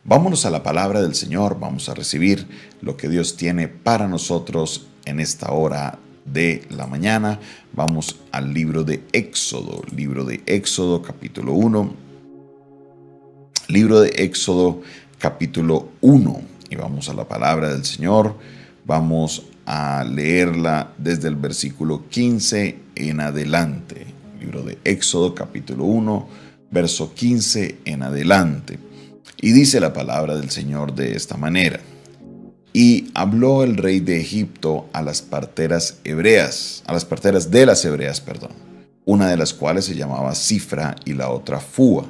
Vámonos a la palabra del Señor, vamos a recibir lo que Dios tiene para nosotros en esta hora de la mañana. Vamos al libro de Éxodo capítulo 1, libro de Éxodo capítulo 1, y vamos a la palabra del Señor. Vamos a leerla desde el versículo 15 en adelante. Libro de Éxodo capítulo 1, verso 15 en adelante. Y dice la palabra del Señor de esta manera: Y habló el rey de Egipto a las parteras de las hebreas, una de las cuales se llamaba Cifra y la otra Fúa,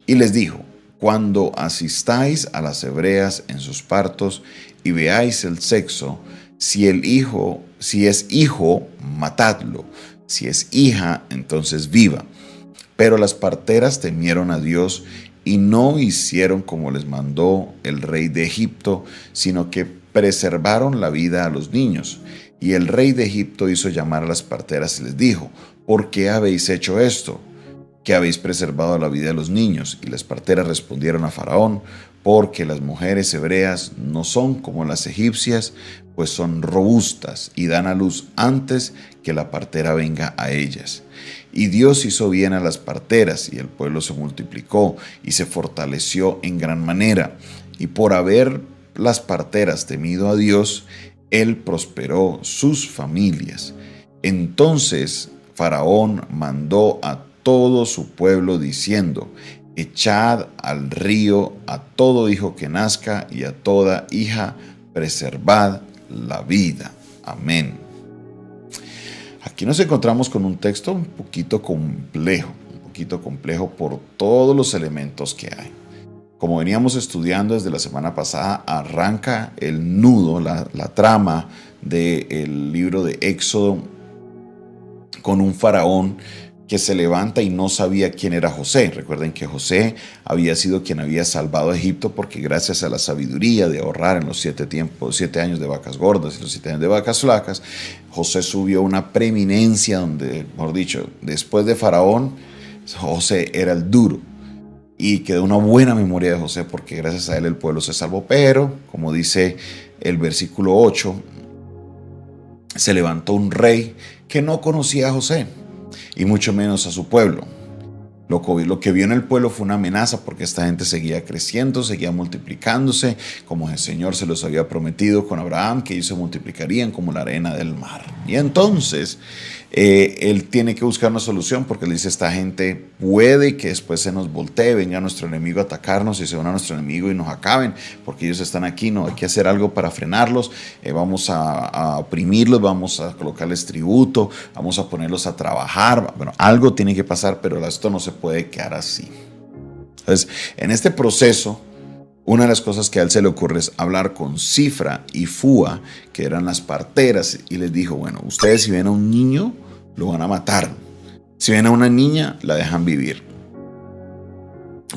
y les dijo: Cuando asistáis a las hebreas en sus partos y veáis el sexo, si es hijo, matadlo; si es hija, entonces viva. Pero las parteras temieron a Dios y no hicieron como les mandó el rey de Egipto, sino que preservaron la vida a los niños. Y el rey de Egipto hizo llamar a las parteras y les dijo: ¿Por qué habéis hecho esto? ¿Que habéis preservado la vida de los niños? Y las parteras respondieron a Faraón: Porque las mujeres hebreas no son como las egipcias, pues son robustas y dan a luz antes que la partera venga a ellas. Y Dios hizo bien a las parteras, y el pueblo se multiplicó y se fortaleció en gran manera. Y por haber las parteras temido a Dios, Él prosperó sus familias. Entonces Faraón mandó a todo su pueblo diciendo: Echad al río a todo hijo que nazca y a toda hija preservad la vida. Amén. Aquí nos encontramos con un texto un poquito complejo por todos los elementos que hay. Como veníamos estudiando desde la semana pasada, arranca el nudo, la trama del libro de Éxodo con un faraón que se levanta y no sabía quién era José. Recuerden que José había sido quien había salvado a Egipto, porque gracias a la sabiduría de ahorrar en los 7 años de vacas gordas y los 7 años de vacas flacas, José subió una preeminencia donde, mejor dicho, después de Faraón, José era el duro. Y quedó una buena memoria de José, porque gracias a él el pueblo se salvó. Pero, como dice el versículo 8, se levantó un rey que no conocía a José, y mucho menos a su pueblo. Lo que vio en el pueblo fue una amenaza, porque esta gente seguía creciendo, seguía multiplicándose, como el Señor se los había prometido con Abraham, que ellos se multiplicarían como la arena del mar. Y entonces él tiene que buscar una solución, porque él dice: esta gente puede que después se nos voltee, venga nuestro enemigo a atacarnos y se van a nuestro enemigo y nos acaben, porque ellos están aquí, no hay que hacer algo para frenarlos. Vamos a oprimirlos, vamos a colocarles tributo, vamos a ponerlos a trabajar. Bueno, algo tiene que pasar, pero esto no se puede quedar así. Entonces, en este proceso, una de las cosas que a él se le ocurre es hablar con Cifra y Fúa, que eran las parteras, y les dijo: bueno, ustedes si ven a un niño, lo van a matar. Si ven a una niña, la dejan vivir.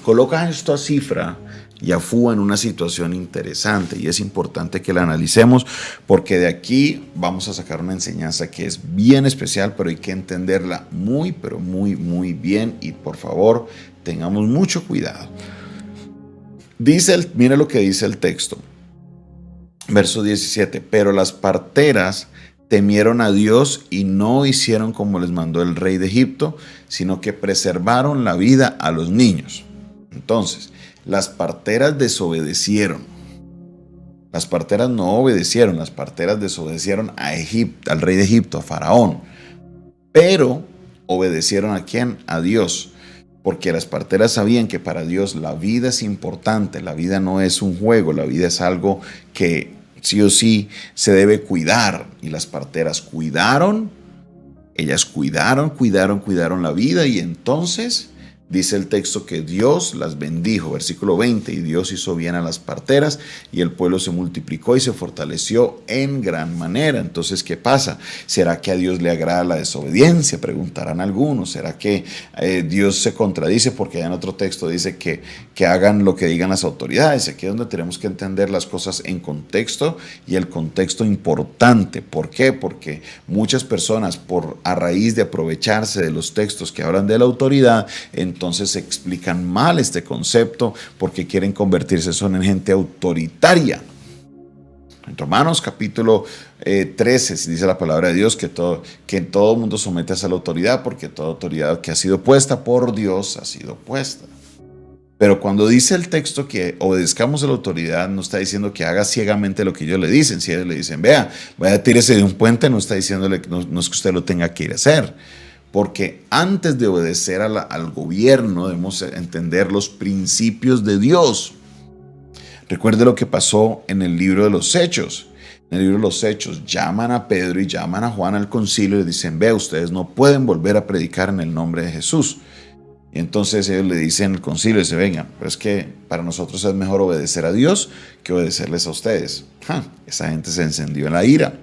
Coloca esto a Cifra y a Fúa en una situación interesante, y es importante que la analicemos, porque de aquí vamos a sacar una enseñanza que es bien especial, pero hay que entenderla muy, pero muy, muy bien, y por favor, tengamos mucho cuidado. Mira lo que dice el texto. Verso 17: Pero las parteras temieron a Dios y no hicieron como les mandó el rey de Egipto, sino que preservaron la vida a los niños. Entonces, las parteras desobedecieron. Las parteras no obedecieron, las parteras desobedecieron al rey de Egipto, a Faraón. Pero obedecieron ¿a quién? A Dios. Porque las parteras sabían que para Dios la vida es importante, la vida no es un juego, la vida es algo que sí o sí se debe cuidar. Y las parteras cuidaron la vida, y entonces dice el texto que Dios las bendijo. Versículo 20: Y Dios hizo bien a las parteras, y el pueblo se multiplicó y se fortaleció en gran manera. Entonces, ¿qué pasa? ¿Será que a Dios le agrada la desobediencia? Preguntarán algunos. ¿Será que Dios se contradice? Porque en otro texto dice que hagan lo que digan las autoridades. Aquí es donde tenemos que entender las cosas en contexto, y el contexto importante. ¿Por qué? Porque muchas personas, a raíz de aprovecharse de los textos que hablan de la autoridad, entonces entonces explican mal este concepto porque quieren convertirse en gente autoritaria. En Romanos capítulo 13 dice la palabra de Dios que en todo mundo sometas a la autoridad, porque toda autoridad que ha sido puesta por Dios ha sido puesta. Pero cuando dice el texto que obedezcamos a la autoridad, no está diciendo que haga ciegamente lo que ellos le dicen. Si ellos le dicen, vea, vaya, tírese de un puente, no está diciéndole, no es que usted lo tenga que ir a hacer. Porque antes de obedecer al gobierno debemos entender los principios de Dios. Recuerde lo que pasó en el libro de los Hechos. En el libro de los Hechos llaman a Pedro y llaman a Juan al concilio y le dicen, vea, ustedes no pueden volver a predicar en el nombre de Jesús. Y entonces ellos le dicen al concilio, dice, venga, pero es que para nosotros es mejor obedecer a Dios que obedecerles a ustedes. Esa gente se encendió en la ira.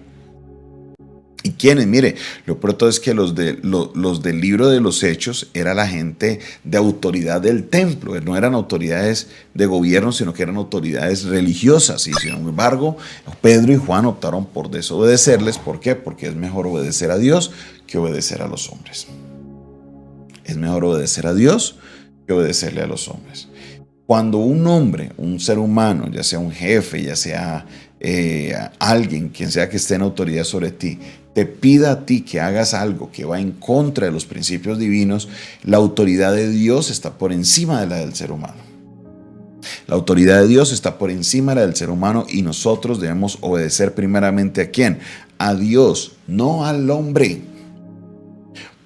¿Y quiénes? Mire, lo pronto es que los del libro de los Hechos era la gente de autoridad del templo. No eran autoridades de gobierno, sino que eran autoridades religiosas. Y sin embargo, Pedro y Juan optaron por desobedecerles. ¿Por qué? Porque es mejor obedecer a Dios que obedecer a los hombres. Es mejor obedecer a Dios que obedecerle a los hombres. Cuando un hombre, un ser humano, ya sea un jefe, ya sea alguien, quien sea que esté en autoridad sobre ti, te pida a ti que hagas algo que va en contra de los principios divinos, la autoridad de Dios está por encima de la del ser humano. La autoridad de Dios está por encima de la del ser humano y nosotros debemos obedecer primeramente ¿a quién? A Dios, no al hombre.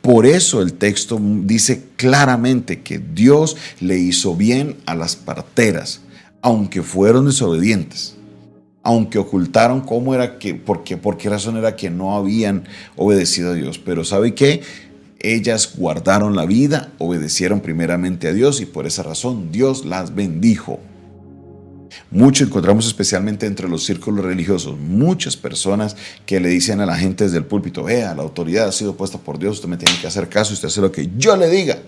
Por eso el texto dice claramente que Dios le hizo bien a las parteras, aunque fueron desobedientes. Aunque ocultaron por qué razón era que no habían obedecido a Dios. Pero ¿sabe qué? Ellas guardaron la vida, obedecieron primeramente a Dios y por esa razón Dios las bendijo. Mucho encontramos especialmente entre los círculos religiosos, muchas personas que le dicen a la gente desde el púlpito, vea, la autoridad ha sido puesta por Dios, usted me tiene que hacer caso, usted hace lo que yo le diga.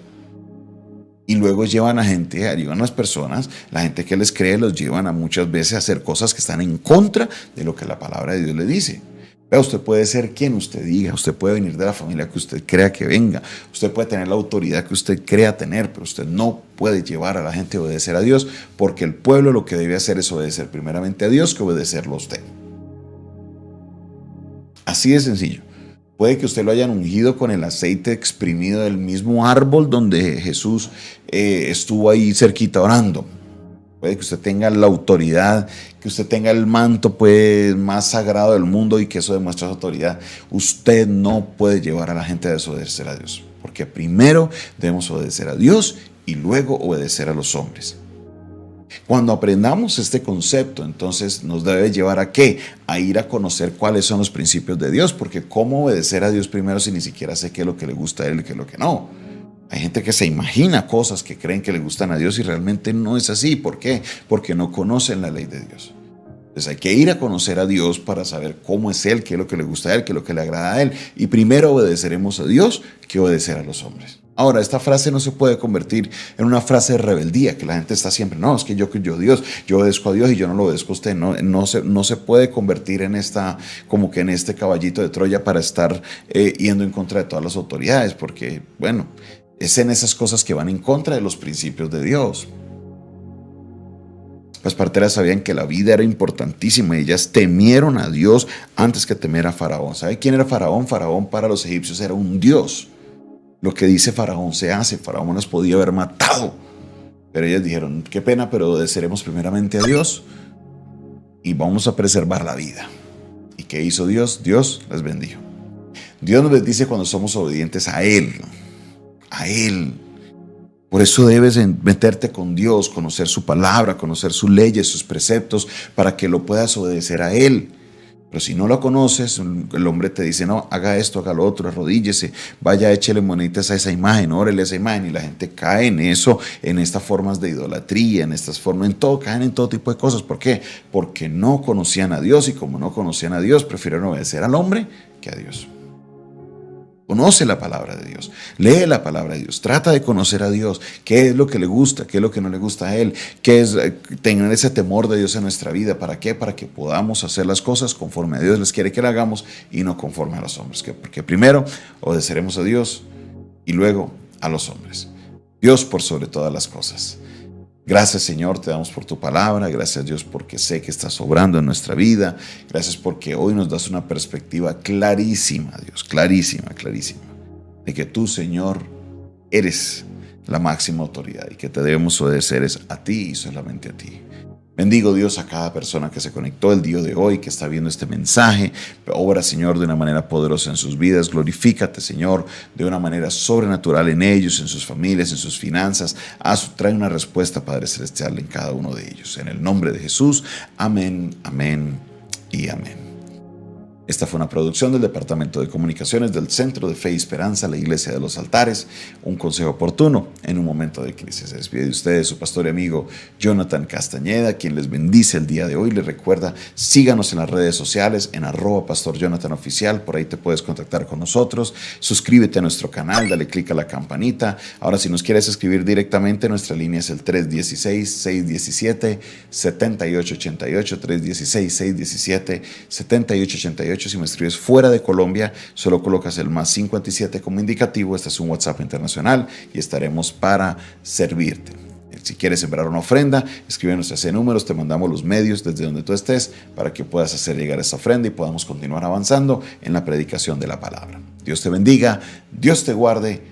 Y luego llevan a las personas, la gente que les cree, los llevan a muchas veces a hacer cosas que están en contra de lo que la palabra de Dios le dice. Vea, usted puede ser quien usted diga, usted puede venir de la familia que usted crea que venga, usted puede tener la autoridad que usted crea tener, pero usted no puede llevar a la gente a obedecer a Dios, porque el pueblo lo que debe hacer es obedecer primeramente a Dios que obedecerlo a usted. Así de sencillo. Puede que usted lo hayan ungido con el aceite exprimido del mismo árbol donde Jesús estuvo ahí cerquita orando. Puede que usted tenga la autoridad, que usted tenga el manto pues, más sagrado del mundo y que eso demuestra su autoridad. Usted no puede llevar a la gente a desobedecer a Dios, porque primero debemos obedecer a Dios y luego obedecer a los hombres. Cuando aprendamos este concepto, entonces nos debe llevar ¿a qué? A ir a conocer cuáles son los principios de Dios, porque ¿cómo obedecer a Dios primero si ni siquiera sé qué es lo que le gusta a Él y qué es lo que no? Hay gente que se imagina cosas que creen que le gustan a Dios y realmente no es así. ¿Por qué? Porque no conocen la ley de Dios. Entonces hay que ir a conocer a Dios para saber cómo es Él, qué es lo que le gusta a Él, qué es lo que le agrada a Él. Y primero obedeceremos a Dios que obedecer a los hombres. Ahora, esta frase no se puede convertir en una frase de rebeldía, que la gente está siempre, no, es que yo Dios, yo obedezco a Dios y yo no lo obedezco a usted. No se puede convertir en como que en este caballito de Troya para estar yendo en contra de todas las autoridades, porque, bueno, es en esas cosas que van en contra de los principios de Dios. Las parteras sabían que la vida era importantísima y ellas temieron a Dios antes que temer a Faraón. ¿Sabe quién era Faraón? Faraón para los egipcios era un dios. Lo que dice Faraón se hace. Faraón nos podía haber matado. Pero ellas dijeron, qué pena, pero obedeceremos primeramente a Dios y vamos a preservar la vida. ¿Y qué hizo Dios? Dios les bendijo. Dios nos bendice cuando somos obedientes a Él. A Él. Por eso debes meterte con Dios, conocer su palabra, conocer sus leyes, sus preceptos, para que lo puedas obedecer a Él. Pero si no lo conoces, el hombre te dice, no, haga esto, haga lo otro, arrodíllese, vaya, échele moneditas a esa imagen, órele a esa imagen, y la gente cae en eso, en estas formas de idolatría, en estas formas, caen en todo tipo de cosas. ¿Por qué? Porque no conocían a Dios, y como no conocían a Dios, prefirieron obedecer al hombre que a Dios. Conoce la palabra de Dios, lee la palabra de Dios, trata de conocer a Dios, qué es lo que le gusta, qué es lo que no le gusta a Él, qué es tener ese temor de Dios en nuestra vida. ¿Para qué? Para que podamos hacer las cosas conforme a Dios les quiere que la hagamos y no conforme a los hombres. Porque primero obedeceremos a Dios y luego a los hombres. Dios por sobre todas las cosas. Gracias, Señor, te damos por tu palabra. Gracias, Dios, porque sé que estás obrando en nuestra vida. Gracias porque hoy nos das una perspectiva clarísima, Dios, clarísima, clarísima, de que tú, Señor, eres la máxima autoridad y que te debemos obedecer es a ti y solamente a ti. Bendigo, Dios, a cada persona que se conectó el día de hoy, que está viendo este mensaje. Obra, Señor, de una manera poderosa en sus vidas. Glorifícate, Señor, de una manera sobrenatural en ellos, en sus familias, en sus finanzas. Trae una respuesta, Padre Celestial, en cada uno de ellos. En el nombre de Jesús. Amén, amén y amén. Esta fue una producción del Departamento de Comunicaciones del Centro de Fe y Esperanza, la Iglesia de los Altares. Un consejo oportuno en un momento de crisis. Se despide de ustedes su pastor y amigo Jonathan Castañeda, quien les bendice el día de hoy. Les recuerda, síganos en las redes sociales en @pastorjonathanoficial. Por ahí te puedes contactar con nosotros. Suscríbete a nuestro canal, dale clic a la campanita. Ahora, si nos quieres escribir directamente, nuestra línea es el 316-617-7888, 316-617-7888. Si me escribes fuera de Colombia, solo colocas el +57 como indicativo. Este es un WhatsApp internacional y estaremos para servirte. Si quieres sembrar una ofrenda, escríbenos a ese número, te mandamos los medios desde donde tú estés para que puedas hacer llegar esa ofrenda y podamos continuar avanzando en la predicación de la palabra. Dios te bendiga, Dios te guarde.